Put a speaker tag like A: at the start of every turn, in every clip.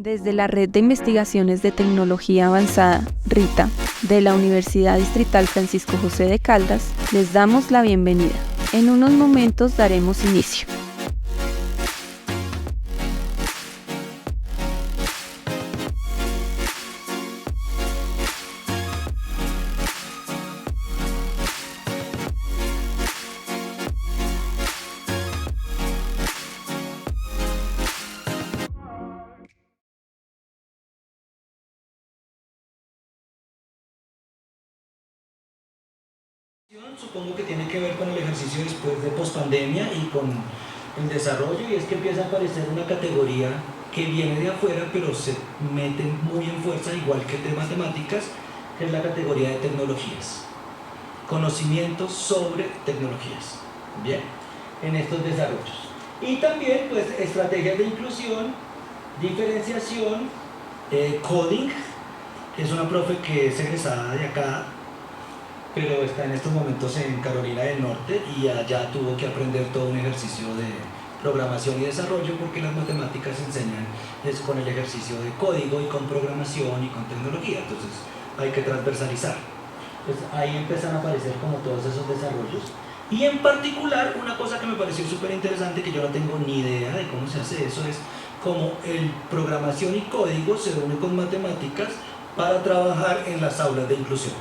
A: Desde la Red de Investigaciones de Tecnología Avanzada, RITA, de la Universidad Distrital Francisco José de Caldas, les damos la bienvenida. En unos momentos daremos inicio.
B: Supongo que tiene que ver con el ejercicio después de pospandemia y con el desarrollo, y es que empieza a aparecer una categoría que viene de afuera pero se mete muy en fuerza, igual que el de matemáticas, que es la categoría de tecnologías, conocimientos sobre tecnologías, bien, en estos desarrollos, y también pues estrategias de inclusión, diferenciación, coding, que es una profe que es egresada de acá pero está en estos momentos en Carolina del Norte y allá tuvo que aprender todo un ejercicio de programación y desarrollo, porque las matemáticas se enseñan es con el ejercicio de código y con programación y con tecnología, entonces hay que transversalizar. Entonces ahí empiezan a aparecer como todos esos desarrollos, y en particular una cosa que me pareció súper interesante, que yo no tengo ni idea de cómo se hace eso, es cómo el programación y código se une con matemáticas para trabajar en las aulas de inclusión.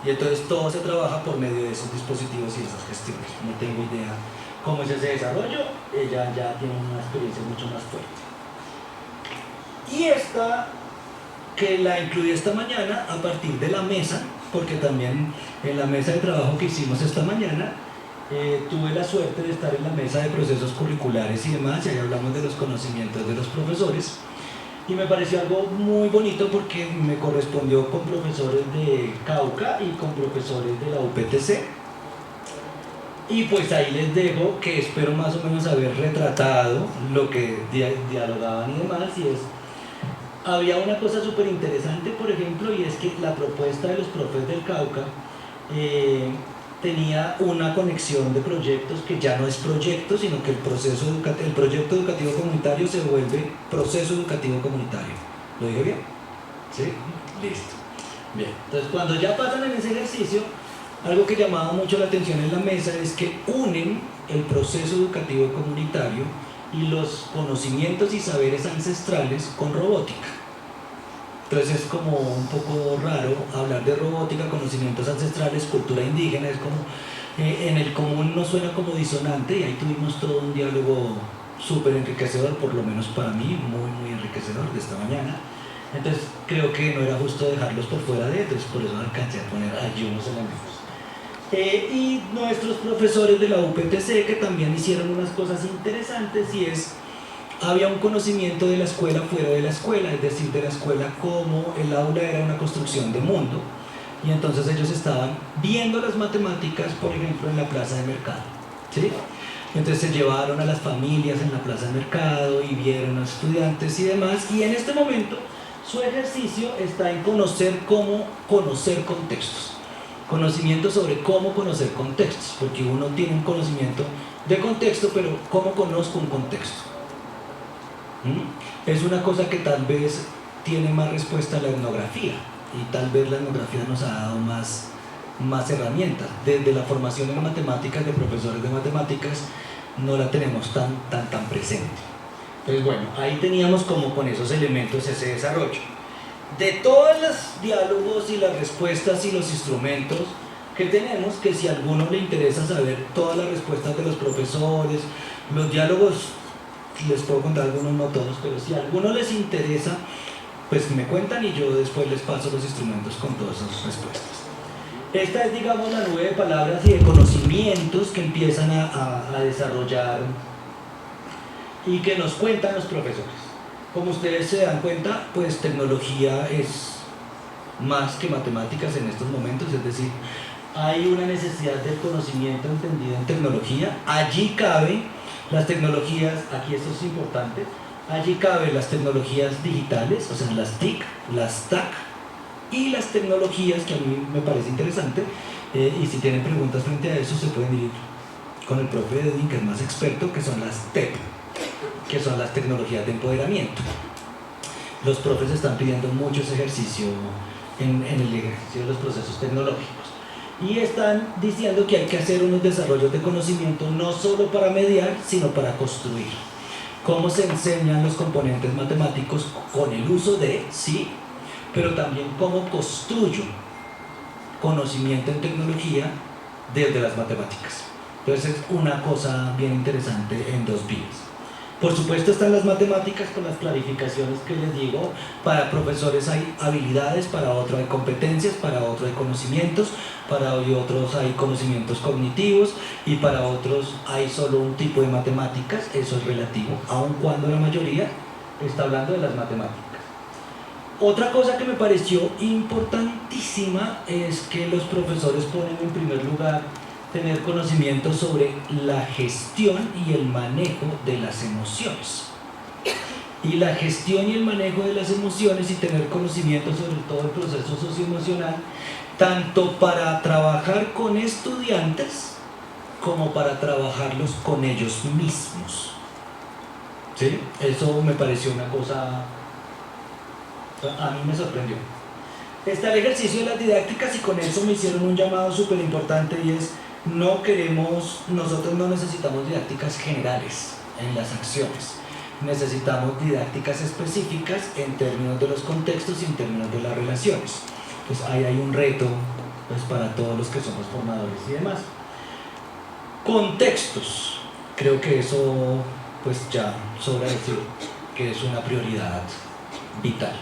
B: Y entonces todo se trabaja por medio de esos dispositivos y esas gestiones. No tengo idea cómo es ese desarrollo, ella ya tiene una experiencia mucho más fuerte. Y esta, que la incluí esta mañana a partir de la mesa, porque también en la mesa de trabajo que hicimos esta mañana, tuve la suerte de estar en la mesa de procesos curriculares y demás, y ahí hablamos de los conocimientos de los profesores. Y me pareció algo muy bonito porque me correspondió con profesores de Cauca y con profesores de la UPTC. Y pues ahí les dejo que espero más o menos haber retratado lo que dialogaban y demás. Y había una cosa súper interesante, por ejemplo, y es que la propuesta de los profes del Cauca tenía una conexión de proyectos que ya no es proyecto, sino que el proyecto educativo comunitario se vuelve proceso educativo comunitario. ¿Lo dije bien? ¿Sí? Listo. Bien. Entonces, cuando ya pasan en ese ejercicio, algo que llamaba mucho la atención en la mesa es que unen el proceso educativo comunitario y los conocimientos y saberes ancestrales con robótica. Entonces es como un poco raro hablar de robótica, conocimientos ancestrales, cultura indígena, es como en el común nos suena como disonante, y ahí tuvimos todo un diálogo súper enriquecedor, por lo menos para mí, muy enriquecedor de esta mañana. Entonces creo que no era justo dejarlos por fuera de, entonces por eso alcancé a poner allí unos elementos. Y nuestros profesores de la UPTC que también hicieron unas cosas interesantes, y había un conocimiento de la escuela fuera de la escuela, es decir, de la escuela como el aula era una construcción de mundo, y entonces ellos estaban viendo las matemáticas, por ejemplo, en la plaza de mercado, ¿sí? Entonces se llevaron a las familias en la plaza de mercado y vieron a los estudiantes y demás, y en este momento su ejercicio está en conocer cómo conocer contextos, conocimiento sobre cómo conocer contextos, porque uno tiene un conocimiento de contexto, pero ¿cómo conozco un contexto? Es una cosa que tal vez tiene más respuesta a la etnografía, y tal vez la etnografía nos ha dado más herramientas. Desde la formación en matemáticas de profesores de matemáticas no la tenemos tan presente. Entonces bueno, ahí teníamos como con esos elementos ese desarrollo. De todos los diálogos y las respuestas y los instrumentos que tenemos, que si a alguno le interesa saber todas las respuestas de los profesores, los diálogos, les puedo contar algunos, no todos, pero si a alguno les interesa, pues me cuentan y yo después les paso los instrumentos con todas esas respuestas. Esta es, digamos, la nube de palabras y de conocimientos que empiezan a desarrollar y que nos cuentan los profesores. Como ustedes se dan cuenta, pues tecnología es más que matemáticas en estos momentos, es decir, hay una necesidad del conocimiento entendido en tecnología. Allí cabe las tecnologías, aquí esto es importante, allí caben las tecnologías digitales, o sea, las TIC, las TAC, y las tecnologías que a mí me parece interesante, y si tienen preguntas frente a eso se pueden ir con el profe Edwin, que es más experto, que son las TEP, que son las tecnologías de empoderamiento. los profes están pidiendo mucho ese ejercicio en el ejercicio de los procesos tecnológicos. Y están diciendo que hay que hacer unos desarrollos de conocimiento no solo para mediar, sino para construir. Cómo se enseñan los componentes matemáticos con el uso de, sí, pero también cómo construyo conocimiento en tecnología desde las matemáticas. Entonces es una cosa bien interesante en dos vías. Por supuesto están las matemáticas con las clarificaciones que les digo. Para profesores hay habilidades, para otros hay competencias, para otros hay conocimientos, para otros hay conocimientos cognitivos y para otros hay solo un tipo de matemáticas. Eso es relativo, aun cuando la mayoría está hablando de las matemáticas. Otra cosa que me pareció importantísima es que los profesores ponen en primer lugar tener conocimiento sobre la gestión y el manejo de las emociones. Y la gestión y el manejo de las emociones y tener conocimiento sobre todo el proceso socioemocional, tanto para trabajar con estudiantes como para trabajarlos con ellos mismos. ¿Sí? Eso me pareció una cosa, a mí me sorprendió. Está el ejercicio de las didácticas y con eso me hicieron un llamado súper importante y es: nosotros no necesitamos didácticas generales en las acciones, necesitamos didácticas específicas en términos de los contextos y en términos de las relaciones. Pues ahí hay un reto pues, para todos los que somos formadores y demás. Contextos, creo que eso pues ya sobra decir que es una prioridad vital.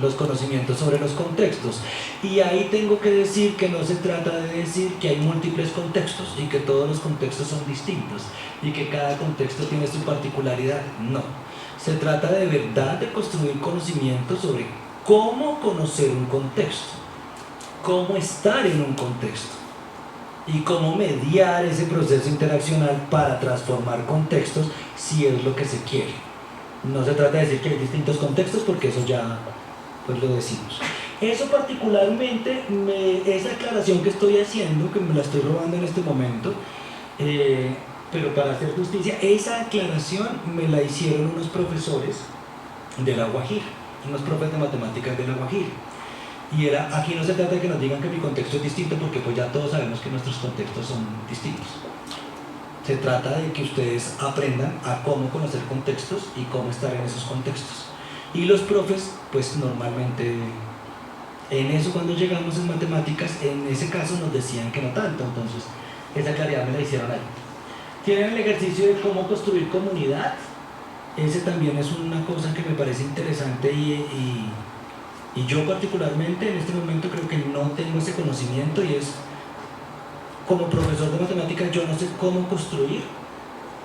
B: Los conocimientos sobre los contextos, y ahí tengo que decir que no se trata de decir que hay múltiples contextos y que todos los contextos son distintos y que cada contexto tiene su particularidad. No, se trata de verdad de construir conocimiento sobre cómo conocer un contexto, cómo estar en un contexto y cómo mediar ese proceso interaccional para transformar contextos si es lo que se quiere. No se trata de decir que hay distintos contextos porque eso ya pues lo decimos. Eso particularmente, esa aclaración que estoy haciendo, que me la estoy robando en este momento, pero para hacer justicia, esa aclaración me la hicieron unos profesores de La Guajira, unos profes de matemáticas de La Guajira. Y aquí no se trata de que nos digan que mi contexto es distinto, porque pues ya todos sabemos que nuestros contextos son distintos. Se trata de que ustedes aprendan a cómo conocer contextos y cómo estar en esos contextos. Y los profes, pues normalmente, en eso cuando llegamos en matemáticas, en ese caso nos decían que no tanto, entonces esa claridad me la hicieron ahí. Tienen el ejercicio de cómo construir comunidad, ese también es una cosa que me parece interesante y yo particularmente en este momento creo que no tengo ese conocimiento y es, como profesor de matemáticas yo no sé cómo construir,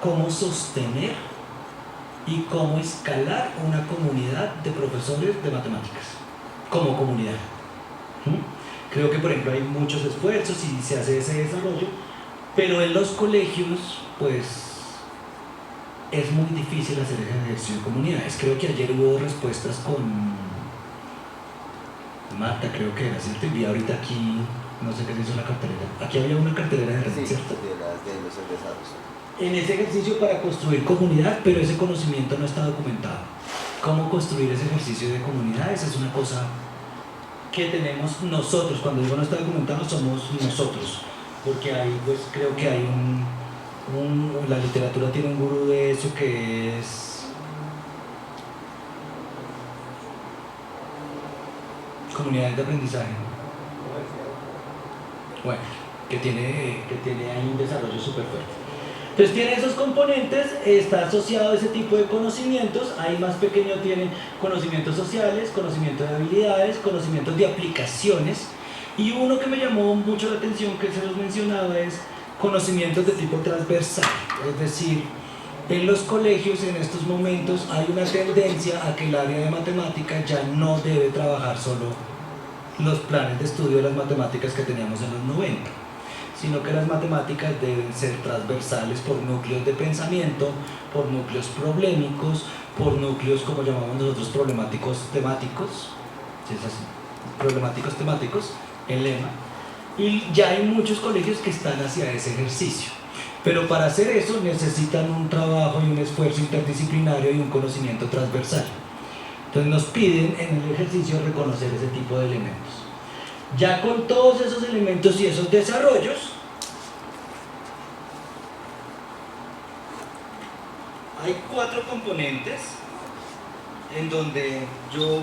B: cómo sostener y cómo escalar una comunidad de profesores de matemáticas como comunidad. Creo que por ejemplo hay muchos esfuerzos y se hace ese desarrollo, pero en los colegios pues es muy difícil hacer ese ejercicio de comunidades. Creo que ayer hubo respuestas con Marta, creo que era, ¿cierto? Y vi ahorita aquí, no sé qué se hizo la cartelera. Aquí había una cartelera de red,
C: sí,
B: ¿cierto?
C: De los egresados.
B: En ese ejercicio para construir comunidad, pero ese conocimiento no está documentado. ¿Cómo construir ese ejercicio de comunidad? Esa es una cosa que tenemos nosotros. Cuando digo no está documentado, somos nosotros. Porque ahí, pues, creo que hay la literatura tiene un gurú de eso que es comunidades de aprendizaje. Bueno, que tiene ahí un desarrollo súper fuerte. Entonces tiene esos componentes, está asociado a ese tipo de conocimientos. Ahí más pequeño tienen conocimientos sociales, conocimiento de habilidades, conocimientos de aplicaciones. Y uno que me llamó mucho la atención, que se los mencionaba, es conocimientos de tipo transversal. Es decir, en los colegios en estos momentos hay una tendencia a que el área de matemáticas ya no debe trabajar solo los planes de estudio de las matemáticas que teníamos en los 90, sino que las matemáticas deben ser transversales por núcleos de pensamiento, por núcleos problemáticos, por núcleos, como llamamos nosotros, problemáticos temáticos, ¿sí es así? Problemáticos temáticos, el lema, y ya hay muchos colegios que están hacia ese ejercicio, pero para hacer eso necesitan un trabajo y un esfuerzo interdisciplinario y un conocimiento transversal. Entonces nos piden en el ejercicio reconocer ese tipo de elementos. Ya con todos esos elementos y esos desarrollos, hay 4 componentes en donde yo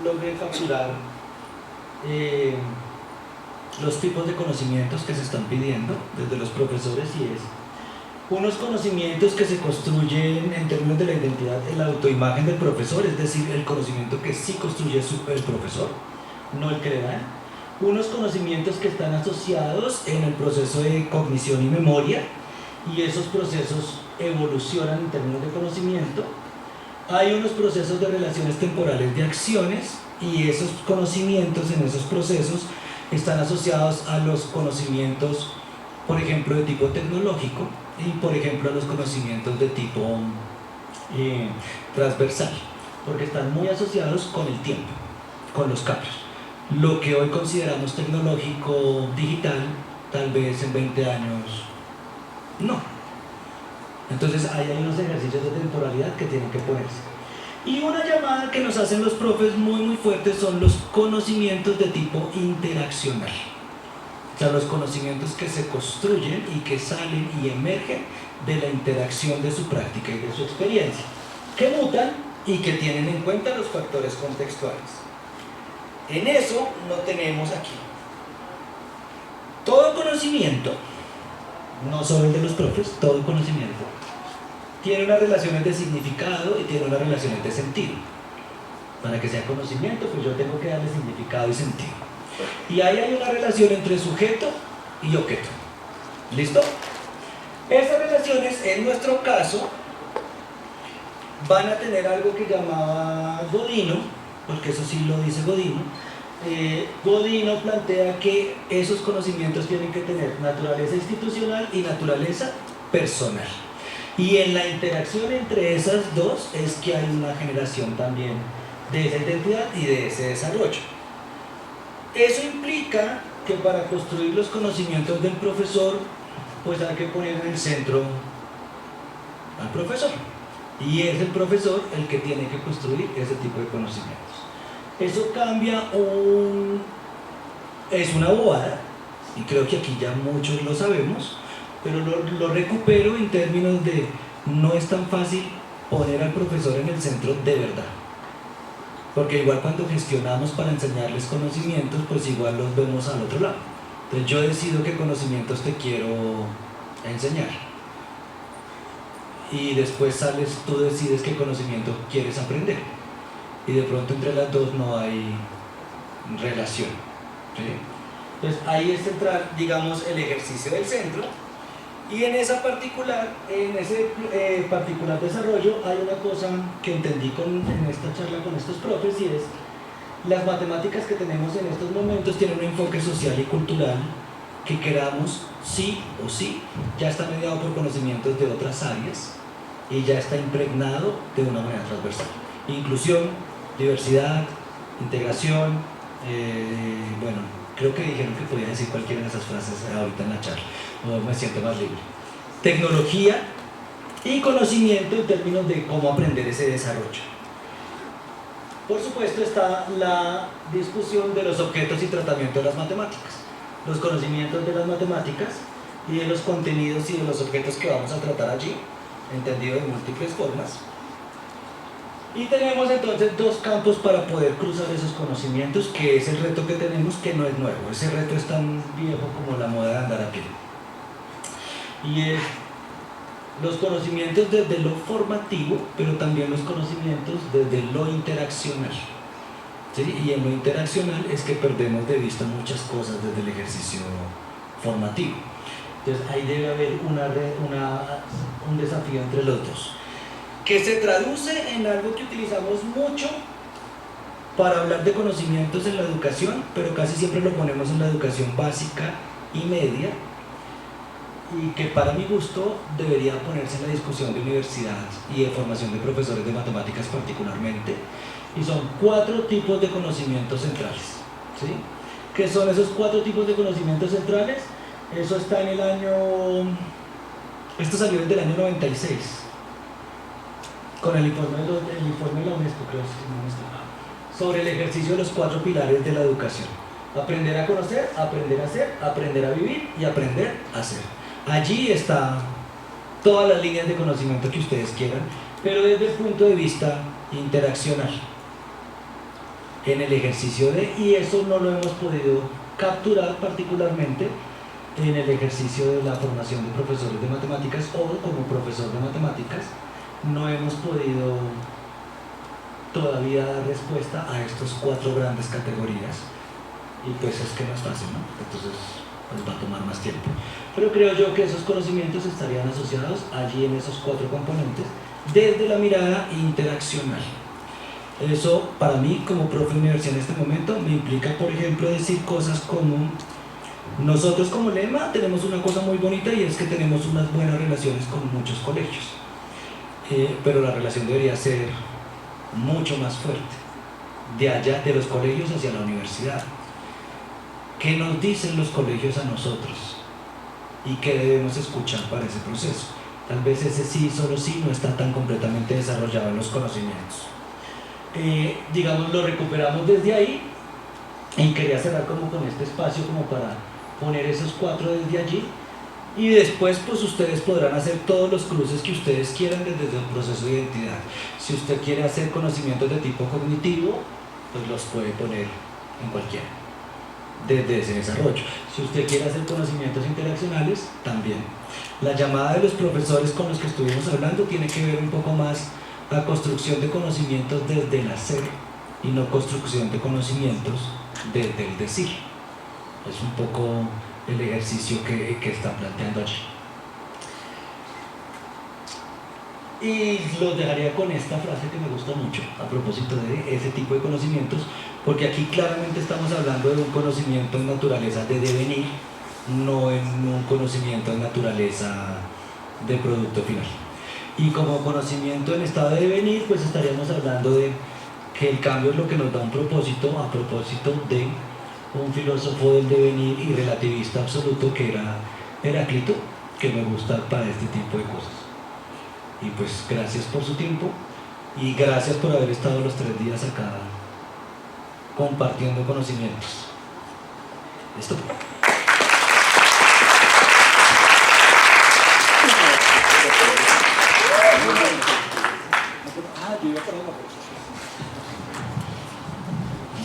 B: logré capturar los tipos de conocimientos que se están pidiendo desde los profesores, y es unos conocimientos que se construyen en términos de la identidad, la autoimagen del profesor, es decir, el conocimiento que sí construye el profesor, no el que le dan. Unos conocimientos que están asociados en el proceso de cognición y memoria, y esos procesos evolucionan en términos de conocimiento. Hay unos procesos de relaciones temporales de acciones, y esos conocimientos en esos procesos están asociados a los conocimientos, por ejemplo, de tipo tecnológico, y por ejemplo a los conocimientos de tipo transversal, porque están muy asociados con el tiempo, con los cambios. Lo que hoy consideramos tecnológico digital, tal vez en 20 años no. Entonces ahí hay unos ejercicios de temporalidad que tienen que ponerse. Y una llamada que nos hacen los profes muy fuertes son los conocimientos de tipo interaccional. O sea, los conocimientos que se construyen y que salen y emergen de la interacción de su práctica y de su experiencia, que mutan y que tienen en cuenta los factores contextuales. En eso no tenemos aquí. Todo conocimiento, no solo el de los profes, todo conocimiento tiene unas relaciones de significado y tiene unas relaciones de sentido. Para que sea conocimiento, pues yo tengo que darle significado y sentido. Y ahí hay una relación entre sujeto y objeto. ¿Listo? Esas relaciones, en nuestro caso, van a tener algo que llamaba Godino, porque eso sí lo dice Godino. Godino plantea que esos conocimientos tienen que tener naturaleza institucional y naturaleza personal. Y en la interacción entre esas dos es que hay una generación también de esa identidad y de ese desarrollo. Eso implica que para construir los conocimientos del profesor, pues hay que poner en el centro al profesor. Y es el profesor el que tiene que construir ese tipo de conocimientos. Eso cambia es una bobada, y creo que aquí ya muchos lo sabemos, pero lo recupero en términos de no es tan fácil poner al profesor en el centro de verdad. Porque igual cuando gestionamos para enseñarles conocimientos, pues igual los vemos al otro lado. Entonces yo decido qué conocimientos te quiero enseñar. Y después tú decides qué conocimiento quieres aprender. Y de pronto entre las dos no hay relación. ¿Sí? Entonces ahí es central, digamos, el ejercicio del centro. Y en ese particular desarrollo hay una cosa que entendí en esta charla con estos profes, y es las matemáticas que tenemos en estos momentos tienen un enfoque social y cultural que queramos sí o sí, ya está mediado por conocimientos de otras áreas y ya está impregnado de una manera transversal. Inclusión, diversidad, integración, bueno, creo que dijeron que podía decir cualquiera de esas frases ahorita en la charla, no me siento más libre. Tecnología y conocimiento en términos de cómo aprender ese desarrollo. Por supuesto está la discusión de los objetos y tratamiento de las matemáticas, los conocimientos de las matemáticas y de los contenidos y de los objetos que vamos a tratar allí, entendido de múltiples formas. Y tenemos entonces dos campos para poder cruzar esos conocimientos, que es el reto que tenemos, que no es nuevo. Ese reto es tan viejo como la moda de andar a pie. Y es los conocimientos desde lo formativo, pero también los conocimientos desde lo interaccional. ¿Sí? Y en lo interaccional es que perdemos de vista muchas cosas desde el ejercicio formativo. Entonces ahí debe haber un desafío entre los dos, que se traduce en algo que utilizamos mucho para hablar de conocimientos en la educación, pero casi siempre lo ponemos en la educación básica y media, y que para mi gusto debería ponerse en la discusión de universidad y de formación de profesores de matemáticas particularmente, y son 4 tipos de conocimientos centrales. ¿Sí? ¿Qué son esos 4 tipos de conocimientos centrales? Eso está en el año... Esto salió desde el año 96. con el informe de la UNESCO, creo, si no me equivoco, sobre el ejercicio de los 4 pilares de la educación: aprender a conocer, aprender a hacer, aprender a vivir y aprender a hacer. Allí está todas las líneas de conocimiento que ustedes quieran, pero desde el punto de vista interaccional, en el ejercicio de, y eso no lo hemos podido capturar particularmente en el ejercicio de la formación de profesores de matemáticas, o como profesor de matemáticas no hemos podido todavía dar respuesta a estas 4 grandes categorías, y pues es que no es fácil, ¿no? Entonces pues va a tomar más tiempo, pero creo yo que esos conocimientos estarían asociados allí en esos 4 componentes desde la mirada interaccional. Eso para mí como profe de universidad en este momento me implica, por ejemplo, decir cosas como: nosotros como lema tenemos una cosa muy bonita, y es que tenemos unas buenas relaciones con muchos colegios, pero la relación debería ser mucho más fuerte, de allá, de los colegios hacia la universidad. ¿Qué nos dicen los colegios a nosotros? ¿Y qué debemos escuchar para ese proceso? Tal vez ese sí, solo sí, no está tan completamente desarrollado en los conocimientos. Digamos, lo recuperamos desde ahí, y quería cerrar como con este espacio como para poner esos 4 desde allí, y después pues ustedes podrán hacer todos los cruces que ustedes quieran desde el proceso de identidad. Si usted quiere hacer conocimientos de tipo cognitivo, pues los puede poner en cualquiera, desde ese desarrollo. Si usted quiere hacer conocimientos interaccionales, también. La llamada de los profesores con los que estuvimos hablando tiene que ver un poco más a construcción de conocimientos desde el hacer, y no construcción de conocimientos desde el decir. Es un poco el ejercicio que está planteando allí. Y los dejaría con esta frase que me gusta mucho a propósito de ese tipo de conocimientos, porque aquí claramente estamos hablando de un conocimiento en naturaleza de devenir, no en un conocimiento en naturaleza de producto final. Y como conocimiento en estado de devenir, pues estaríamos hablando de que el cambio es lo que nos da un propósito, a propósito de un filósofo del devenir y relativista absoluto que era Heráclito, que me gusta para este tipo de cosas. Y pues gracias por su tiempo, y gracias por haber estado los 3 días acá compartiendo conocimientos. ¿Listo?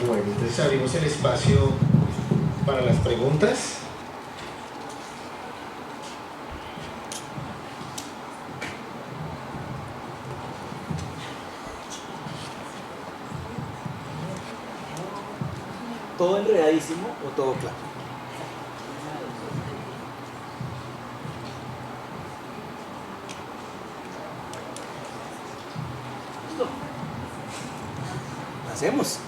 C: Bueno, entonces abrimos el espacio para las preguntas.
D: ¿Todo enredadísimo o todo claro? ¿Listo? ¿Hacemos?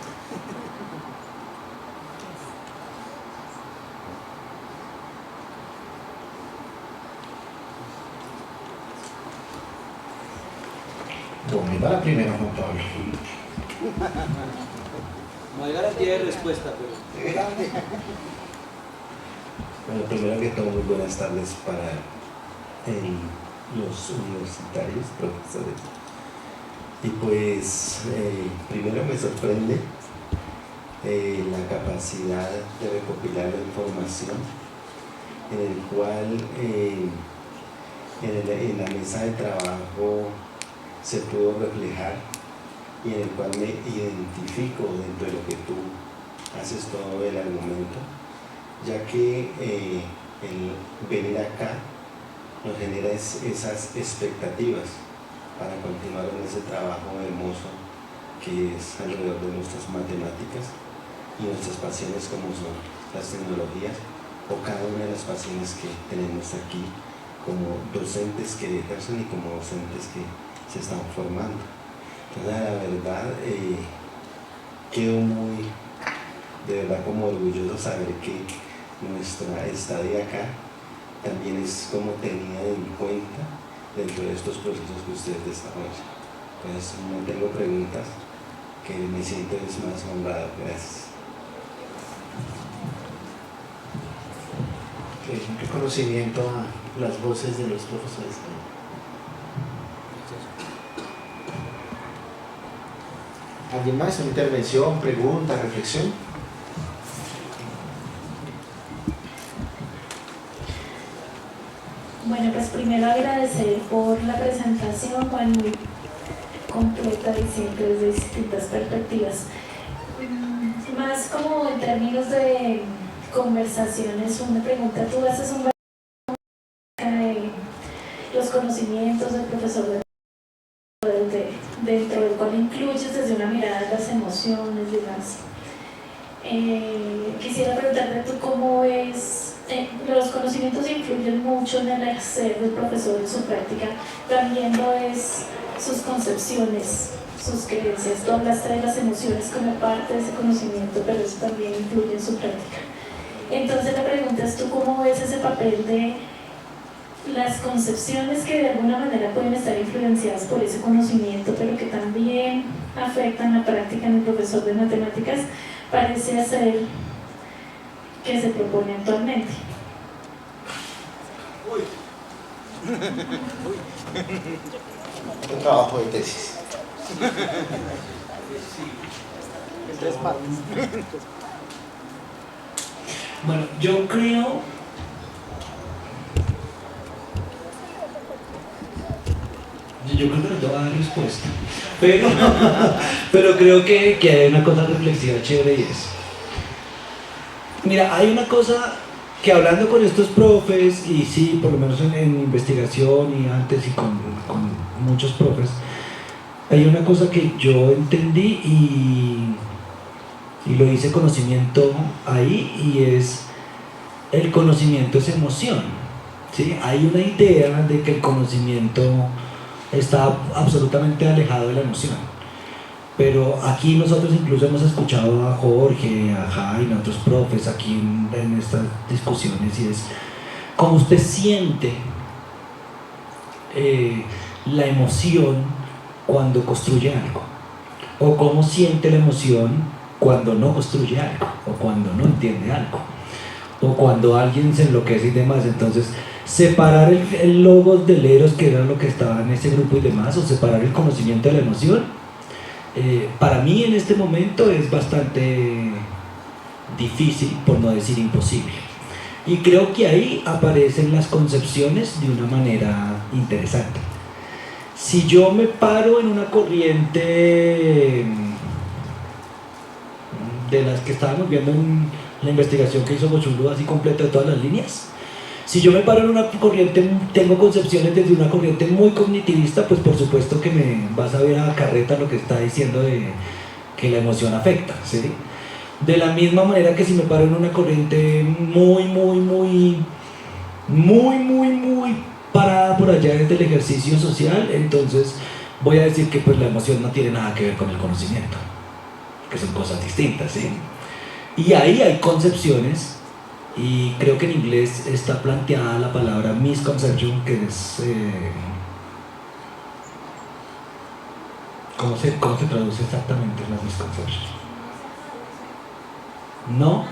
C: Bueno, ahí va la primera, Juan Pablo.
D: No hay garantía de respuesta, pero...
E: Bueno, primero que todo, muy buenas tardes para los universitarios, profesores. Y pues, primero me sorprende la capacidad de recopilar la información, en el cual en la mesa de trabajo se pudo reflejar, y en el cual me identifico dentro de lo que tú haces todo el argumento, ya que el venir acá nos genera esas expectativas para continuar en ese trabajo hermoso que es alrededor de nuestras matemáticas y nuestras pasiones, como son las tecnologías, o cada una de las pasiones que tenemos aquí como docentes que ejercen y como docentes que se están formando. Entonces, la verdad, quedo muy, de verdad, como orgulloso saber que nuestra estadía acá también es como tenida en cuenta dentro de estos procesos que ustedes desarrollan. Entonces, no tengo preguntas, que me siento más honrado. Gracias.
C: ¿Qué conocimiento a las voces de los profesores? ¿Alguien más? ¿Una intervención, pregunta, reflexión?
F: Bueno, pues primero agradecer por la presentación, Juan, muy completa y siempre desde distintas perspectivas. Más como en términos de conversaciones, una pregunta, tú haces un de los conocimientos del profesor dentro del cual incluyes desde una mirada de las emociones, demás. Quisiera preguntarte tú cómo es. Los conocimientos influyen mucho en el hacer del profesor en su práctica, también lo es sus concepciones, sus creencias. Tú hablaste de las emociones como parte de ese conocimiento, pero eso también influye en su práctica. Entonces la pregunta es, ¿tú cómo ves ese papel de las concepciones que de alguna manera pueden estar influenciadas por ese conocimiento, pero que también afectan la práctica en el profesor de matemáticas? Parece ser que se propone actualmente.
C: Un trabajo de tesis.
B: Bueno, yo creo que no te voy a dar respuesta, pero creo que hay una cosa reflexiva chévere y es, mira, hay una cosa que hablando con estos profes, y sí, por lo menos en investigación y antes y con muchos profes, hay una cosa que yo entendí y lo hice conocimiento ahí, y es el conocimiento es emoción, ¿sí? Hay una idea de que el conocimiento está absolutamente alejado de la emoción, pero aquí nosotros incluso hemos escuchado a Jorge, a Jaime, a otros profes aquí en estas discusiones, y es cómo usted siente la emoción cuando construye algo, o cómo siente la emoción cuando no construye algo, o cuando no entiende algo, o cuando alguien se enloquece y demás. Entonces, separar el logos del eros, que era lo que estaba en ese grupo y demás, o separar el conocimiento de la emoción, para mí en este momento es bastante difícil, por no decir imposible. Y creo que ahí aparecen las concepciones de una manera interesante. Si yo me paro en una corriente de las que estábamos viendo en la investigación que hizo Bochulú, así completa de todas las líneas, si yo me paro en una corriente, tengo concepciones desde una corriente muy cognitivista, pues por supuesto que me vas a ver a carreta lo que está diciendo de que la emoción afecta, ¿sí? De la misma manera que si me paro en una corriente muy parada por allá desde el ejercicio social, entonces voy a decir que pues la emoción no tiene nada que ver con el conocimiento, que son cosas distintas, ¿sí? Y ahí hay concepciones, y creo que en inglés está planteada la palabra misconception, que es ¿cómo se traduce exactamente la misconception? No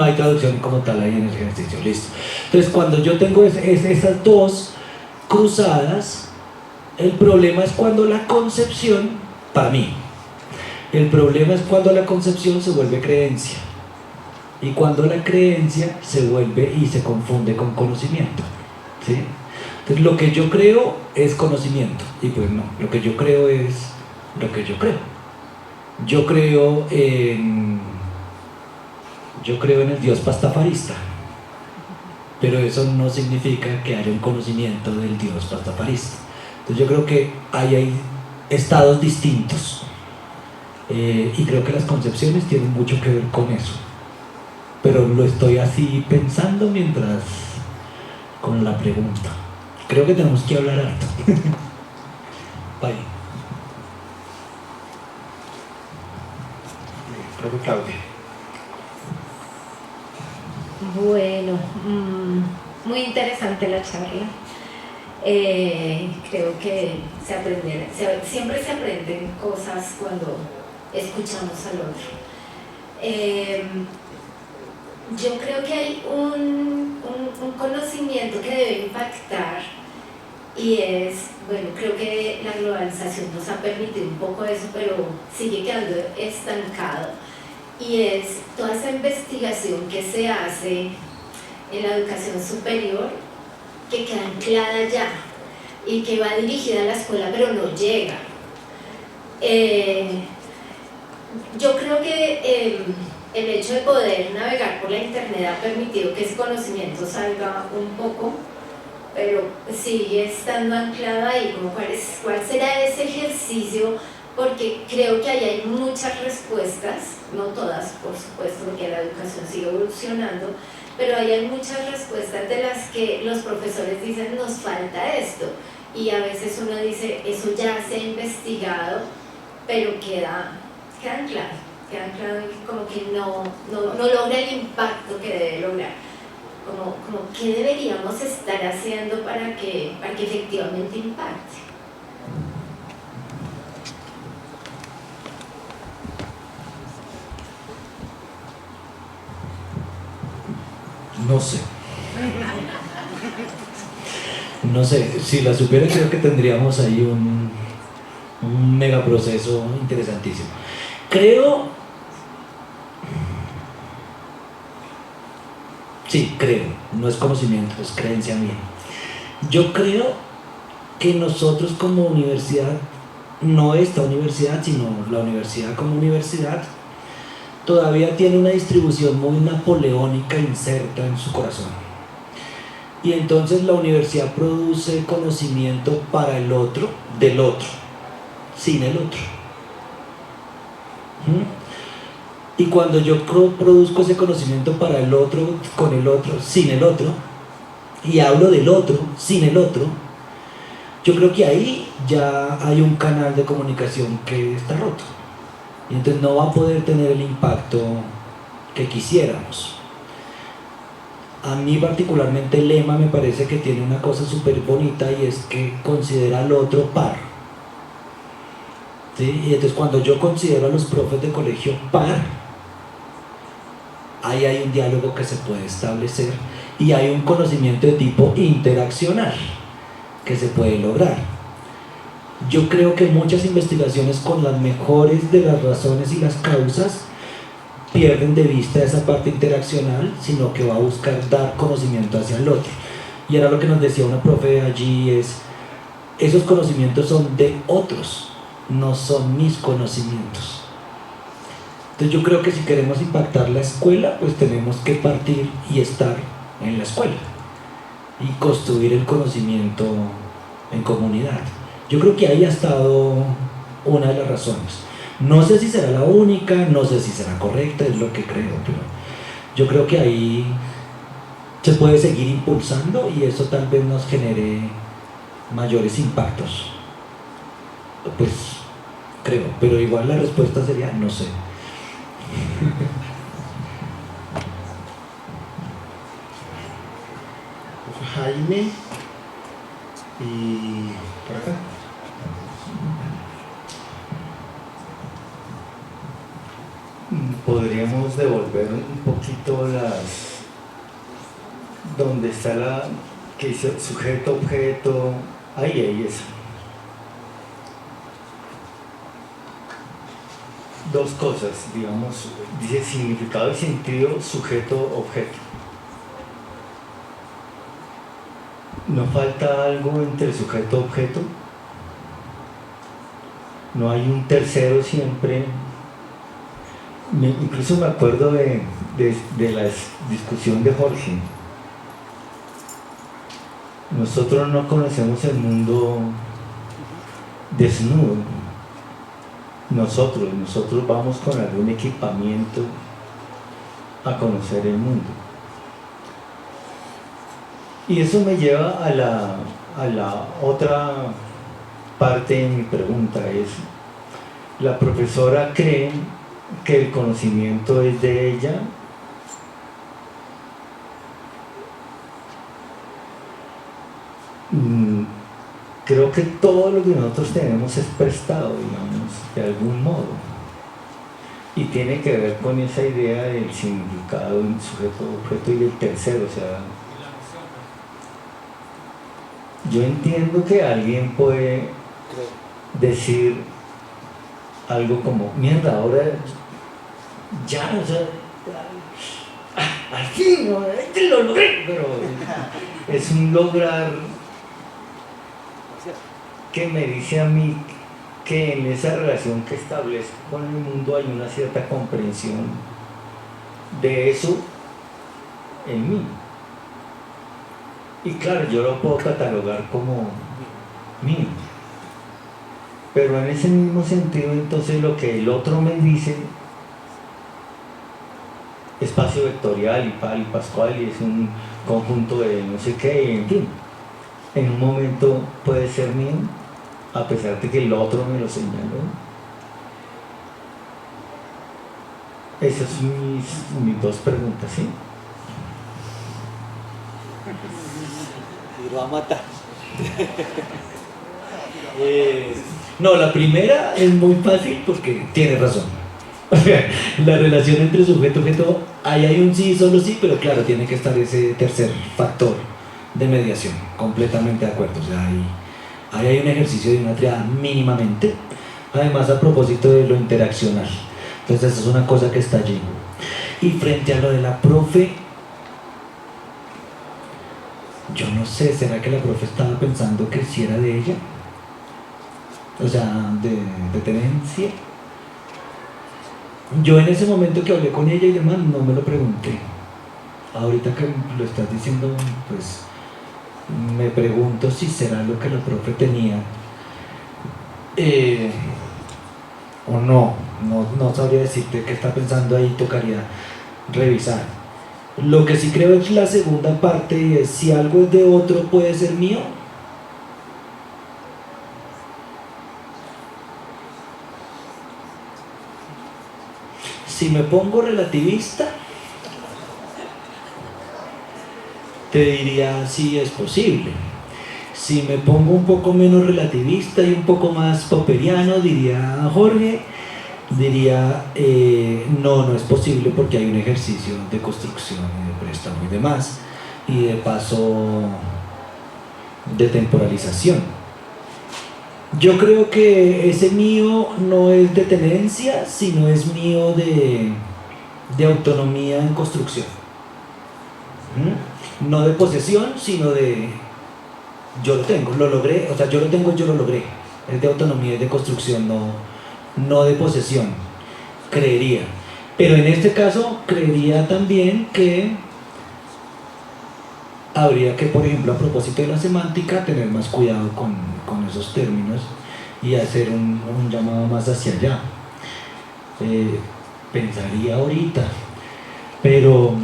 B: hay traducción como tal ahí en el ejercicio, listo. Entonces cuando yo tengo esas dos cruzadas, el problema es cuando la concepción, para mí, el problema es cuando la concepción se vuelve creencia, y cuando la creencia se vuelve y se confunde con conocimiento, ¿sí? Entonces lo que yo creo es conocimiento, y pues no, lo que yo creo es lo que yo creo. Yo creo en el Dios pastafarista, pero eso no significa que haya un conocimiento del Dios pastafarista. Entonces yo creo que hay estados distintos. Y creo que las concepciones tienen mucho que ver con eso, pero lo estoy así pensando mientras con la pregunta. Creo que tenemos que hablar harto. Bye.
C: Creo que Claudia.
G: Bueno, muy interesante la charla. Creo que siempre se aprenden cosas cuando escuchamos al otro. Yo creo que hay un conocimiento que debe impactar, y es, bueno, creo que la globalización nos ha permitido un poco eso, pero sigue quedando estancado, y es toda esa investigación que se hace en la educación superior, que queda anclada ya y que va dirigida a la escuela pero no llega. Yo creo que el hecho de poder navegar por la internet ha permitido que ese conocimiento salga un poco, pero sigue estando anclado ahí, como cuál será ese ejercicio, porque creo que ahí hay muchas respuestas, no todas por supuesto, porque la educación sigue evolucionando, pero ahí hay muchas respuestas de las que los profesores dicen nos falta esto, y a veces uno dice eso ya se ha investigado, pero queda anclado y como que no logra el impacto que debe lograr. Como qué deberíamos estar haciendo para que efectivamente impacte.
B: No sé, si la supiera creo que tendríamos ahí un megaproceso interesantísimo. Creo, no es conocimiento, es creencia mía. Yo creo que nosotros como universidad, no esta universidad, sino la universidad como universidad, todavía tiene una distribución muy napoleónica inserta en su corazón. Y entonces la universidad produce conocimiento para el otro, del otro, sin el otro. Y cuando yo produzco ese conocimiento para el otro, con el otro, sin el otro, y hablo del otro, sin el otro, yo creo que ahí ya hay un canal de comunicación que está roto. Y entonces no va a poder tener el impacto que quisiéramos. A mí particularmente el lema me parece que tiene una cosa súper bonita, y es que considera al otro par. ¿Sí? Y entonces cuando yo considero a los profes de colegio par, ahí hay un diálogo que se puede establecer y hay un conocimiento de tipo interaccional que se puede lograr. Yo creo que muchas investigaciones con las mejores de las razones y las causas pierden de vista esa parte interaccional, sino que va a buscar dar conocimiento hacia el otro. Y ahora lo que nos decía una profe allí es, esos conocimientos son de otros, no son mis conocimientos. Entonces yo creo que si queremos impactar la escuela, pues tenemos que partir y estar en la escuela y construir el conocimiento en comunidad. Yo creo que ahí ha estado una de las razones. No sé si será la única, no sé si será correcta, es lo que creo, pero yo creo que ahí se puede seguir impulsando y eso tal vez nos genere mayores impactos. Pues creo, pero igual la respuesta sería no sé.
C: Jaime y por acá.
H: Podríamos devolver un poquito donde está que dice sujeto, objeto, ahí eso. Dos cosas, digamos, dice significado y sentido, sujeto, objeto. ¿No falta algo entre sujeto y objeto? ¿No hay un tercero siempre? Incluso me acuerdo de la discusión de Jorge. Nosotros no conocemos el mundo desnudo. Nosotros vamos con algún equipamiento a conocer el mundo. Y eso me lleva a la otra parte de mi pregunta, es, ¿la profesora cree que el conocimiento es de ella? Creo que todo lo que nosotros tenemos es prestado, digamos, de algún modo, y tiene que ver con esa idea del significado de un sujeto, objeto y del tercero, o sea, yo entiendo que alguien puede decir algo como, mierda, ahora ya, o sea, al fin, ¿no? Lo logré, pero es un lograr que me dice a mí que en esa relación que establezco con el mundo hay una cierta comprensión de eso en mí. Y claro, yo lo puedo catalogar como mío. Pero en ese mismo sentido, entonces lo que el otro me dice, espacio vectorial y pal y pascual, y es un conjunto de no sé qué, y en fin, en un momento puede ser mío, a pesar de que el otro me lo señaló. Esas son mis dos preguntas, ¿sí?
D: Y lo va a matar.
B: No, la primera es muy fácil porque tiene razón. La relación entre sujeto y objeto, ahí hay un sí, solo sí, pero claro, tiene que estar ese tercer factor de mediación, completamente de acuerdo. O sea, ahí hay un ejercicio de una triada mínimamente, además a propósito de lo interaccional. Entonces, esa es una cosa que está allí. Y frente a lo de la profe, yo no sé, ¿será que la profe estaba pensando que si era de ella? O sea, de tenencia. Yo en ese momento que hablé con ella y demás, no me lo pregunté. Ahorita que lo estás diciendo, pues me pregunto si será lo que la profe tenía o no. No sabría decirte qué está pensando ahí, tocaría revisar. Lo que sí creo es la segunda parte, es si algo es de otro, ¿puede ser mío? Si me pongo relativista, te diría sí es posible. Si me pongo un poco menos relativista y un poco más popperiano, diría Jorge, diría no es posible porque hay un ejercicio de construcción y de préstamo y demás, y de paso de temporalización. Yo creo que ese mío no es de tenencia, sino es mío de autonomía en construcción. No de posesión, sino de yo lo tengo, lo logré, o sea, yo lo tengo, yo lo logré. Es de autonomía y de construcción, no de posesión, creería. Pero en este caso, creería también que habría que, por ejemplo, a propósito de la semántica, tener más cuidado con esos términos y hacer un llamado más hacia allá. Pensaría ahorita, pero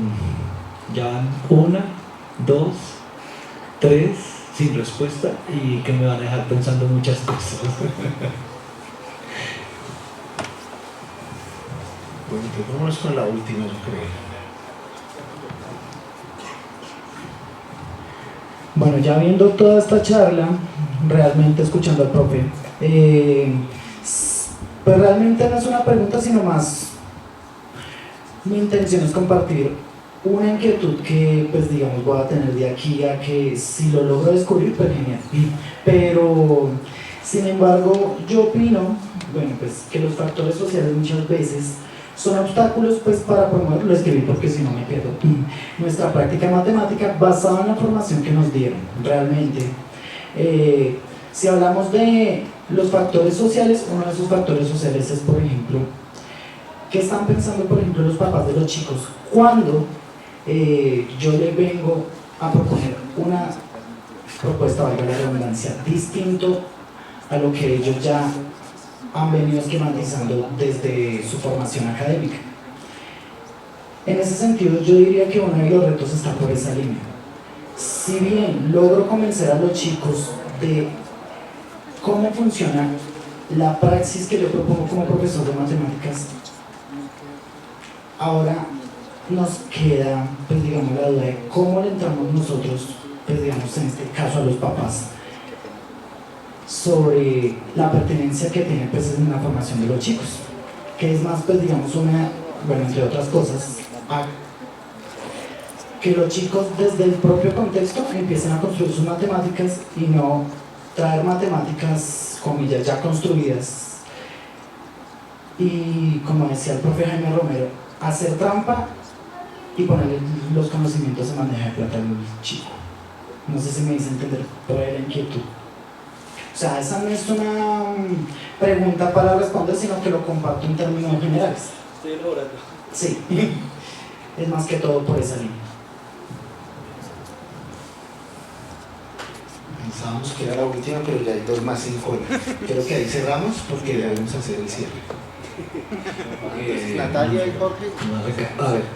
B: ya van 1, 2, 3 sin respuesta y que me van a dejar pensando muchas cosas.
C: Bueno, pues vámonos con la última, yo creo.
I: Bueno, ya viendo toda esta charla, realmente escuchando al profe, pues realmente no es una pregunta, sino más mi intención es compartir una inquietud que, pues digamos, voy a tener de aquí a que si lo logro descubrir, pues genial. Pero, sin embargo, yo opino, bueno, pues que los factores sociales muchas veces son obstáculos pues para promover, lo escribí porque si no me pierdo, nuestra práctica matemática basada en la formación que nos dieron. Realmente, si hablamos de los factores sociales, uno de esos factores sociales es, por ejemplo, ¿qué están pensando, por ejemplo, los papás de los chicos? Cuando yo les vengo a proponer una propuesta, valga la redundancia, distinto a lo que ellos ya han venido esquematizando desde su formación académica. En ese sentido, yo diría que uno de los retos está por esa línea. Si bien logro convencer a los chicos de cómo funciona la praxis que yo propongo como profesor de matemáticas, ahora nos queda, pues digamos, la duda de cómo le entramos nosotros, pues digamos, en este caso a los papás, sobre la pertenencia que tienen pues en la formación de los chicos, que es más, pues digamos, una, bueno, entre otras cosas, que los chicos desde el propio contexto empiecen a construir sus matemáticas y no traer matemáticas, comillas, ya construidas. Y como decía el profe Jaime Romero, hacer trampa y ponerle los conocimientos de manejo de plata al chico. No sé si me hice entender por ahí la inquietud. O sea, esa no es una pregunta para responder, sino que lo comparto en términos generales.
D: Estoy elaborando.
I: Sí, es más que todo por esa línea.
C: Pensábamos que era la última, pero ya hay dos más en cola. Creo que ahí cerramos porque debemos hacer el cierre. Natalia y Jorge.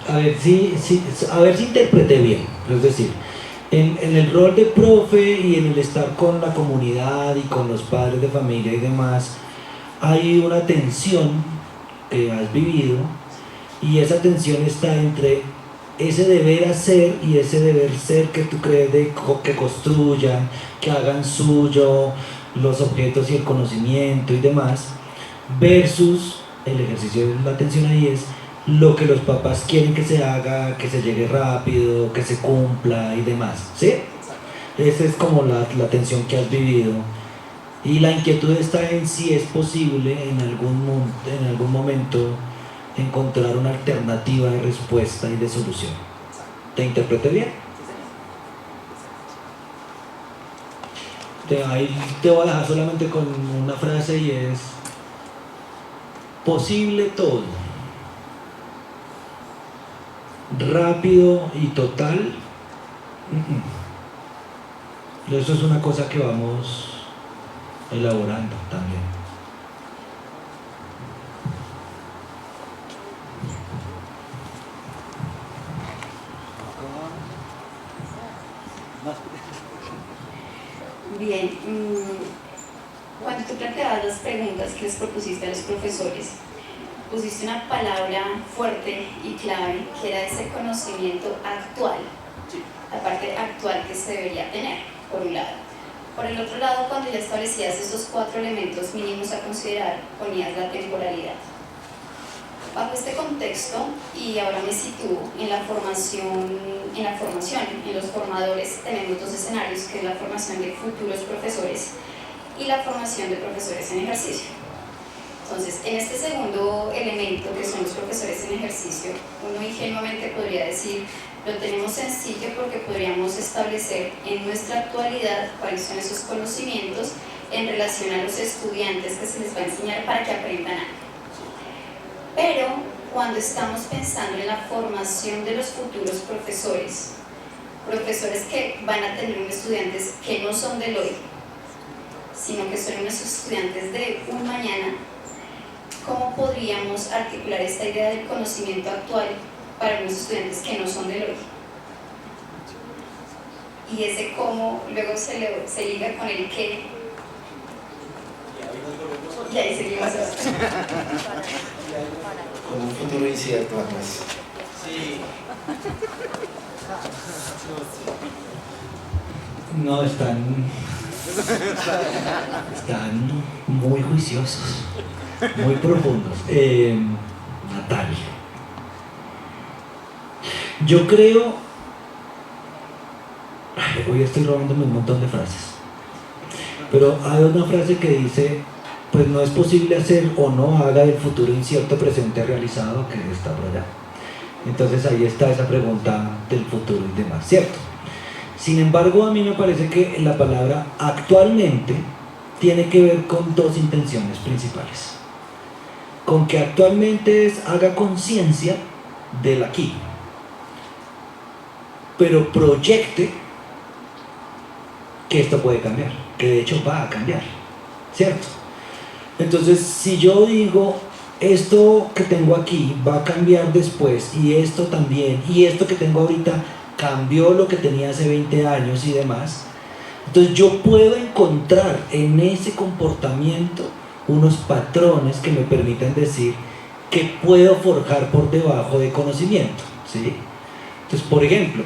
J: A ver si interpreté bien. Es decir, en el rol de profe y en el estar con la comunidad y con los padres de familia y demás, hay una tensión que has vivido, y esa tensión está entre ese deber hacer y ese deber ser que tú crees que construyan, que hagan suyo los objetos y el conocimiento y demás, versus el ejercicio de la atención ahí es lo que los papás quieren que se haga, que se llegue rápido, que se cumpla y demás, ¿sí? Esa es como la tensión que has vivido, y la inquietud está en si es posible en algún momento encontrar una alternativa de respuesta y de solución. ¿Te interpreté bien? Ahí te voy a dejar solamente con una frase, y es: posible todo, rápido y total. Eso es una cosa que vamos elaborando también.
K: Bien, cuando tú planteabas las preguntas que les propusiste a los profesores, pusiste una palabra fuerte y clave, que era ese conocimiento actual, la parte actual que se debería tener, por un lado. Por el otro lado, cuando ya establecías esos 4 elementos mínimos a considerar, ponías la temporalidad. Bajo este contexto, y ahora me sitúo en la formación, en los formadores, tenemos 2 escenarios, que es la formación de futuros profesores y la formación de profesores en ejercicio. Entonces, en este segundo elemento, que son los profesores en ejercicio, uno ingenuamente podría decir, lo tenemos sencillo porque podríamos establecer en nuestra actualidad cuáles son esos conocimientos en relación a los estudiantes que se les va a enseñar para que aprendan algo. Pero cuando estamos pensando en la formación de los futuros profesores, profesores que van a tener unos estudiantes que no son del hoy, sino que son unos estudiantes de un mañana, ¿cómo podríamos articular esta idea del conocimiento actual para unos estudiantes que no son del hoy? Y ese cómo luego se liga con el qué. Y ahí seguimos.
C: Con un futuro incierto atrás.
D: Sí.
J: No, están muy juiciosos, muy profundos. Natalia, yo creo, hoy estoy robándome un montón de frases, pero hay una frase que dice: pues no es posible hacer o no haga del futuro incierto presente realizado, que está por allá. Entonces ahí está esa pregunta del futuro y demás, ¿cierto? Sin embargo, a mí me parece que la palabra actualmente tiene que ver con 2 intenciones principales. Con que actualmente haga conciencia del aquí, pero proyecte que esto puede cambiar, que de hecho va a cambiar, ¿cierto? Entonces, si yo digo, esto que tengo aquí va a cambiar después, y esto también, y esto que tengo ahorita cambió lo que tenía hace 20 años y demás, entonces yo puedo encontrar en ese comportamiento unos patrones que me permitan decir que puedo forjar por debajo de conocimiento, ¿sí? Entonces, por ejemplo,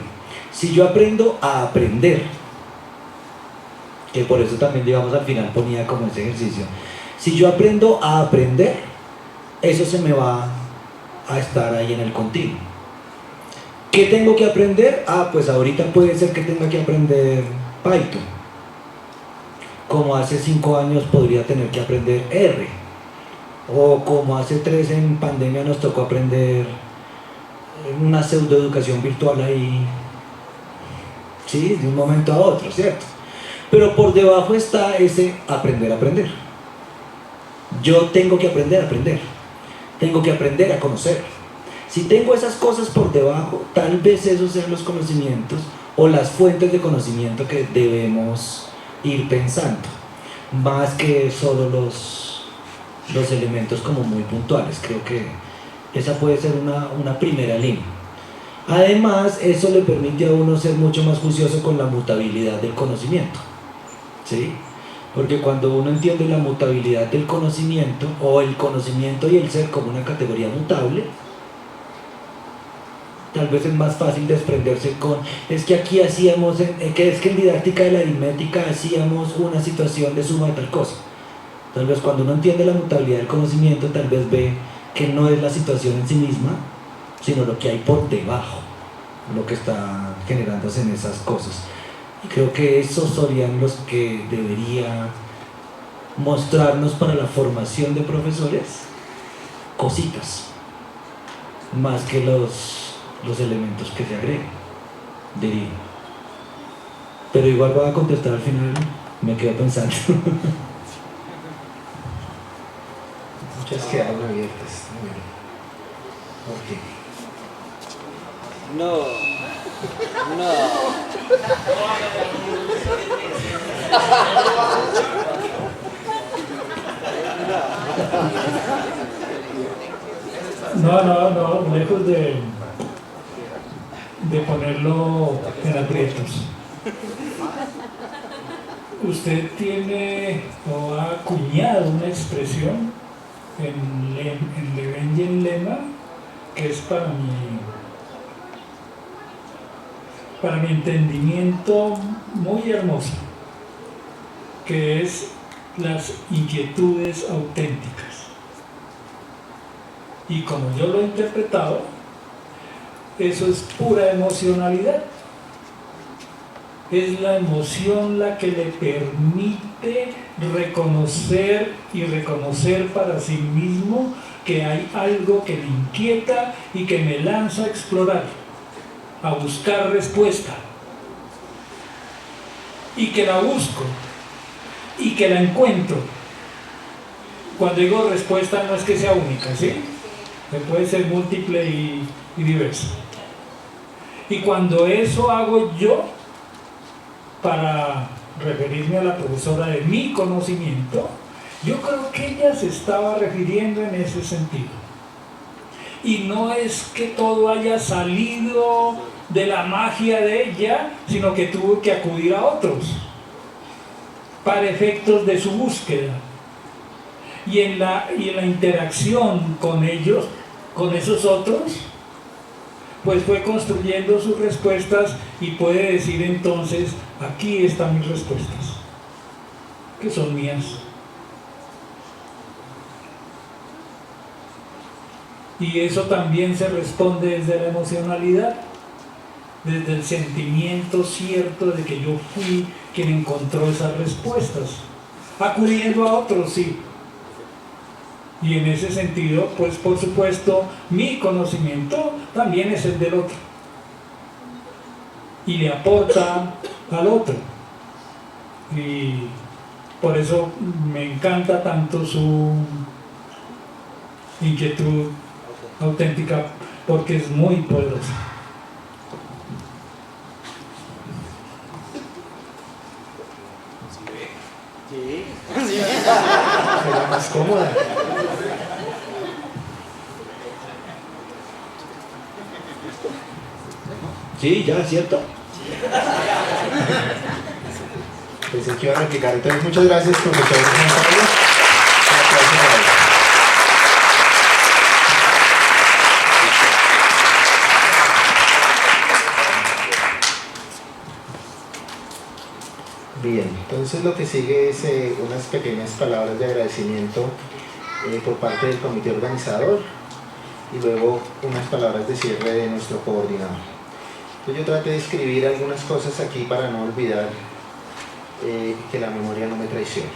J: si yo aprendo a aprender, que por eso también, digamos, al final ponía como ese ejercicio, si yo aprendo a aprender, eso se me va a estar ahí en el continuo. ¿Qué tengo que aprender? Pues ahorita puede ser que tenga que aprender Python. Como hace 5 años podría tener que aprender R. O como hace 3 en pandemia nos tocó aprender una pseudoeducación virtual ahí, sí, de un momento a otro, ¿cierto? Pero por debajo está ese aprender a aprender. Yo tengo que aprender a aprender. Tengo que aprender a conocer. Si tengo esas cosas por debajo, tal vez esos sean los conocimientos o las fuentes de conocimiento que debemos ir pensando, más que solo los elementos como muy puntuales. Creo que esa puede ser una primera línea. Además, eso le permite a uno ser mucho más juicioso con la mutabilidad del conocimiento, ¿sí? Porque cuando uno entiende la mutabilidad del conocimiento, o el conocimiento y el ser como una categoría mutable, tal vez es más fácil desprenderse con, es que aquí hacíamos, es que en didáctica de la aritmética hacíamos una situación de suma de tal cosa. Tal vez cuando uno entiende la mutabilidad del conocimiento, tal vez ve que no es la situación en sí misma, sino lo que hay por debajo, lo que está generándose en esas cosas. Y creo que esos serían los que debería mostrarnos para la formación de profesores cositas, más que los elementos que se agreguen, diría. Pero igual voy a contestar al final, me quedo pensando.
C: Muchas quedaron abiertas. Ok.
D: No.
L: No, lejos de ponerlo en aprietos. Usted tiene o ha acuñado una expresión en Levengen Lema que es para mi entendimiento muy hermosa, que es las inquietudes auténticas. Y como yo lo he interpretado, eso es pura emocionalidad. Es la emoción la que le permite reconocer y reconocer para sí mismo que hay algo que me inquieta y que me lanza a explorar, a buscar respuesta, y que la busco y que la encuentro. Cuando digo respuesta no es que sea única, ¿sí? Puede ser múltiple y diversa. Y cuando eso hago yo, para referirme a la profesora de mi conocimiento, yo creo que ella se estaba refiriendo en ese sentido. Y no es que todo haya salido de la magia de ella, sino que tuvo que acudir a otros para efectos de su búsqueda. Y en la interacción con ellos, con esos otros, pues fue construyendo sus respuestas y puede decir entonces, aquí están mis respuestas, que son mías. Y eso también se responde desde la emocionalidad, desde el sentimiento cierto de que yo fui quien encontró esas respuestas, acudiendo a otros, sí. Y en ese sentido, pues por supuesto, mi conocimiento también es el del otro. Y le aporta al otro. Y por eso me encanta tanto su inquietud auténtica, porque es muy poderosa.
D: Sí.
C: Será más cómoda.
J: Sí, ya, ¿cierto?
C: Pensé que iba a replicar. Entonces, muchas gracias, profesor. Bien, entonces lo que sigue es unas pequeñas palabras de agradecimiento por parte del comité organizador y luego unas palabras de cierre de nuestro coordinador. Entonces yo traté de escribir algunas cosas aquí para no olvidar que la memoria no me traicione.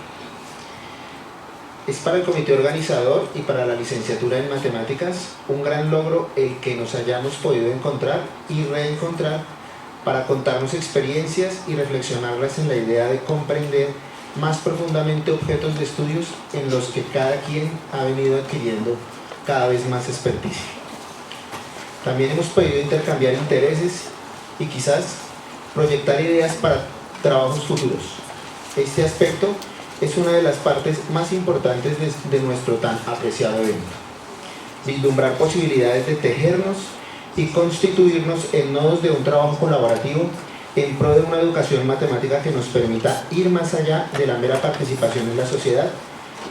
C: Es para el comité organizador y para la licenciatura en matemáticas un gran logro el que nos hayamos podido encontrar y reencontrar para contarnos experiencias y reflexionarlas en la idea de comprender más profundamente objetos de estudios en los que cada quien ha venido adquiriendo cada vez más experticia. También hemos podido intercambiar intereses y quizás proyectar ideas para trabajos futuros. Este aspecto es una de las partes más importantes de nuestro tan apreciado evento. Vislumbrar posibilidades de tejernos y constituirnos en nodos de un trabajo colaborativo en pro de una educación matemática que nos permita ir más allá de la mera participación en la sociedad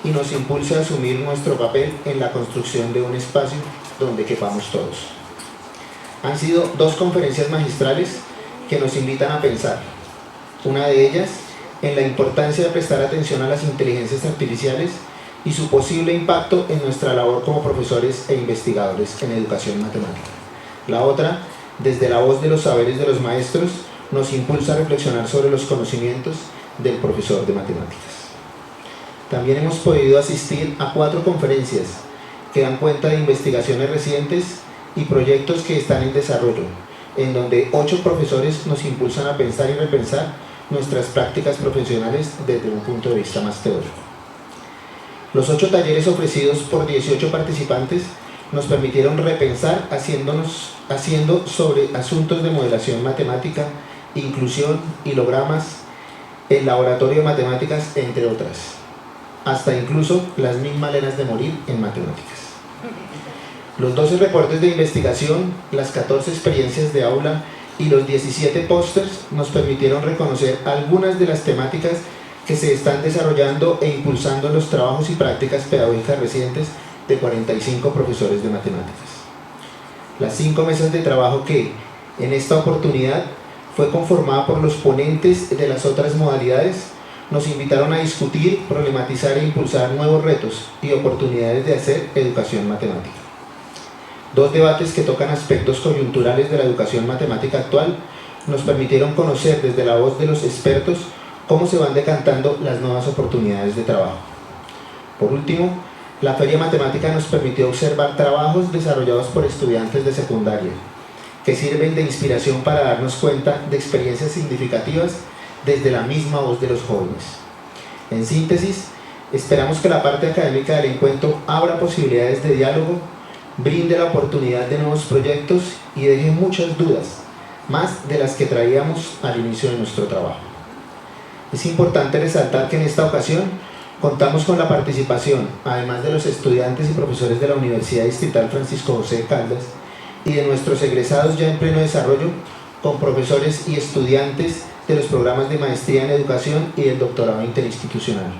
C: y nos impulse a asumir nuestro papel en la construcción de un espacio donde quepamos todos. Han sido 2 conferencias magistrales que nos invitan a pensar. Una de ellas en la importancia de prestar atención a las inteligencias artificiales y su posible impacto en nuestra labor como profesores e investigadores en educación matemática. La otra, desde la voz de los saberes de los maestros, nos impulsa a reflexionar sobre los conocimientos del profesor de matemáticas. También hemos podido asistir a 4 conferencias que dan cuenta de investigaciones recientes y proyectos que están en desarrollo, en donde 8 profesores nos impulsan a pensar y repensar nuestras prácticas profesionales desde un punto de vista más teórico. Los 8 talleres ofrecidos por 18 participantes nos permitieron repensar haciendo sobre asuntos de modelación matemática, inclusión, hilogramas, el laboratorio de matemáticas, entre otras, hasta incluso las 1000 maneras de morir en matemáticas. Los 12 reportes de investigación, las 14 experiencias de aula y los 17 pósters nos permitieron reconocer algunas de las temáticas que se están desarrollando e impulsando en los trabajos y prácticas pedagógicas recientes de 45 profesores de matemáticas. Las 5 mesas de trabajo que, en esta oportunidad, fue conformada por los ponentes de las otras modalidades, nos invitaron a discutir, problematizar e impulsar nuevos retos y oportunidades de hacer educación matemática. 2 debates que tocan aspectos coyunturales de la educación matemática actual nos permitieron conocer desde la voz de los expertos cómo se van decantando las nuevas oportunidades de trabajo. Por último, la Feria Matemática nos permitió observar trabajos desarrollados por estudiantes de secundaria, que sirven de inspiración para darnos cuenta de experiencias significativas desde la misma voz de los jóvenes. En síntesis, esperamos que la parte académica del encuentro abra posibilidades de diálogo, brinde la oportunidad de nuevos proyectos y deje muchas dudas, más de las que traíamos al inicio de nuestro trabajo. Es importante resaltar que en esta ocasión contamos con la participación, además de los estudiantes y profesores de la Universidad Distrital Francisco José de Caldas y de nuestros egresados ya en pleno desarrollo, con profesores y estudiantes de los programas de maestría en educación y del doctorado interinstitucional.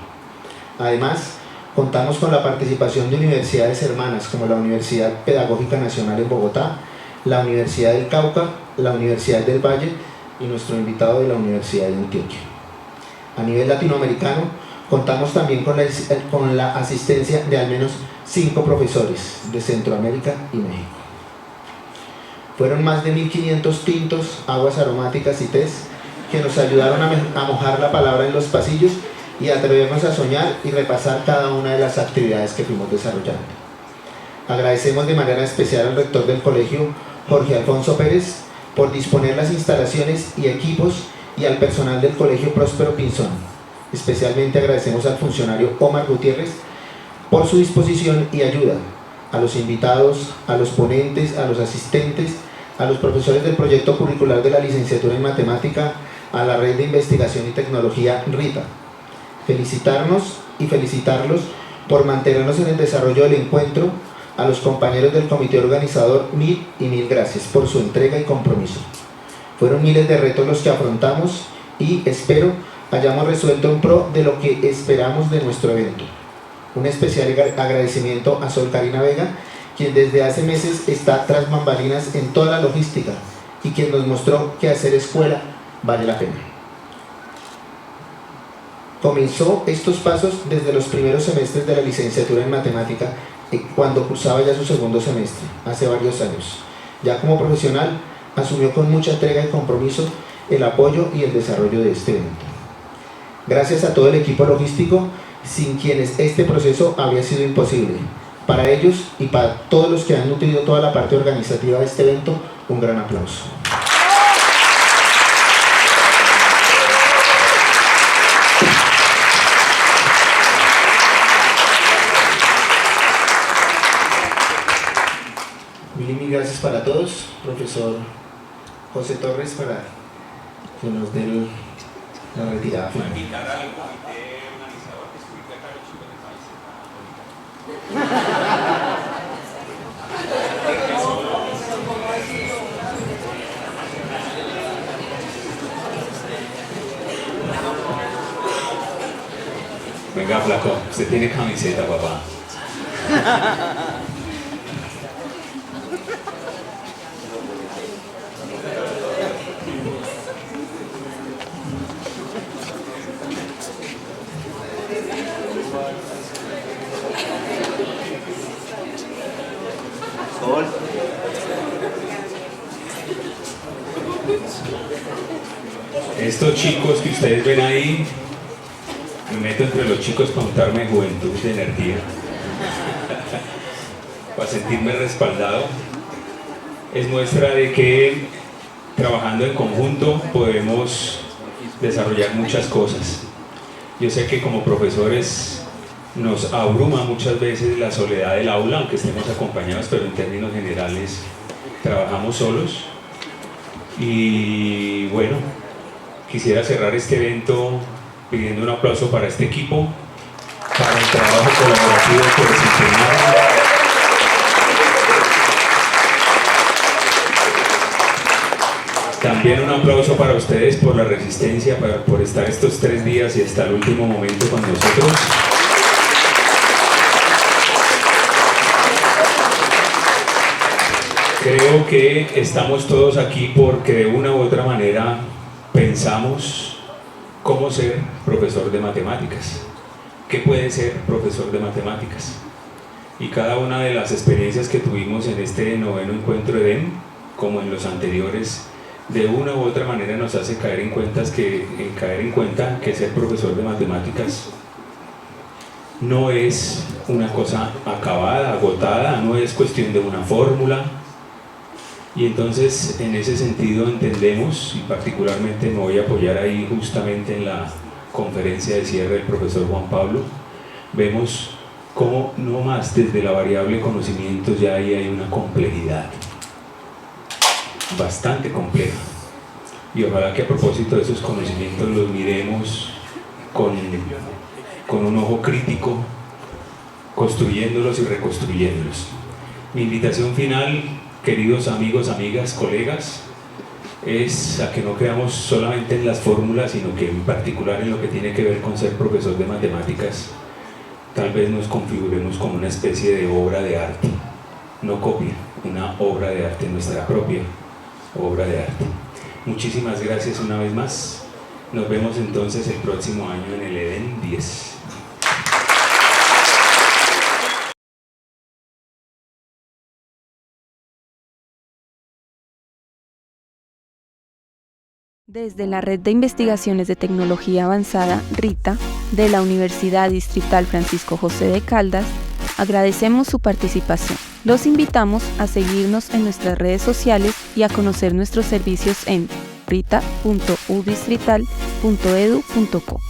C: Además, contamos con la participación de universidades hermanas como la Universidad Pedagógica Nacional en Bogotá, la Universidad del Cauca, la Universidad del Valle y nuestro invitado de la Universidad de Antioquia. A nivel latinoamericano, contamos también con la asistencia de al menos 5 profesores de Centroamérica y México. Fueron más de 1500 tintos, aguas aromáticas y tés que nos ayudaron a mojar la palabra en los pasillos y atrevernos a soñar y repasar cada una de las actividades que fuimos desarrollando. Agradecemos de manera especial al rector del colegio, Jorge Alfonso Pérez, por disponer las instalaciones y equipos y al personal del colegio Próspero Pinzón. Especialmente agradecemos al funcionario Omar Gutiérrez por su disposición y ayuda, a los invitados, a los ponentes, a los asistentes, a los profesores del proyecto curricular de la licenciatura en matemática, a la red de investigación y tecnología RITA. Felicitarnos y felicitarlos por mantenernos en el desarrollo del encuentro, a los compañeros del comité organizador, mil y mil gracias por su entrega y compromiso. Fueron miles de retos los que afrontamos y espero hayamos resuelto en pro de lo que esperamos de nuestro evento. Un especial agradecimiento a Sol Karina Vega, quien desde hace meses está tras bambalinas en toda la logística y quien nos mostró que hacer escuela vale la pena. Comenzó estos pasos desde los primeros semestres de la licenciatura en matemática, cuando cursaba ya su segundo semestre, hace varios años. Ya como profesional, asumió con mucha entrega y compromiso el apoyo y el desarrollo de este evento. Gracias a todo el equipo logístico, sin quienes este proceso habría sido imposible. Para ellos y para todos los que han nutrido toda la parte organizativa de este evento, un gran aplauso. Mil gracias para todos. Profesor José Torres, para que nos dé la retirada final.
M: Venga, flaco, usted tiene camiseta, papá. Estos chicos que ustedes ven ahí, me meto entre los chicos para untarme juventud de energía, para sentirme respaldado. Es muestra de que trabajando en conjunto podemos desarrollar muchas cosas. Yo sé que como profesores nos abruma muchas veces la soledad del aula, aunque estemos acompañados, pero en términos generales trabajamos solos. Y bueno, quisiera cerrar este evento pidiendo un aplauso para este equipo, para el trabajo colaborativo que desempeñaron. También un aplauso para ustedes por la resistencia, por estar estos 3 días y hasta el último momento con nosotros. Creo que estamos todos aquí porque de una u otra manera pensamos cómo ser profesor de matemáticas, qué puede ser profesor de matemáticas. Y cada una de las experiencias que tuvimos en este 9º encuentro EDEM, como en los anteriores, de una u otra manera nos hace caer en cuenta que ser profesor de matemáticas no es una cosa acabada, agotada, no es cuestión de una fórmula. Y entonces en ese sentido entendemos, y particularmente me voy a apoyar ahí justamente en la conferencia de cierre del profesor Juan Pablo, vemos cómo no más desde la variable conocimiento ya ahí hay una complejidad bastante compleja, y ojalá que a propósito de esos conocimientos los miremos con un ojo crítico, construyéndolos y reconstruyéndolos. Mi invitación final, queridos amigos, amigas, colegas, es a que no creamos solamente en las fórmulas, sino que en particular en lo que tiene que ver con ser profesor de matemáticas, tal vez nos configuremos como una especie de obra de arte, no copia, una obra de arte, nuestra propia obra de arte. Muchísimas gracias una vez más. Nos vemos entonces el próximo año en el EDEM 10.
A: Desde la Red de Investigaciones de Tecnología Avanzada, RITA, de la Universidad Distrital Francisco José de Caldas, agradecemos su participación. Los invitamos a seguirnos en nuestras redes sociales y a conocer nuestros servicios en rita.udistrital.edu.co.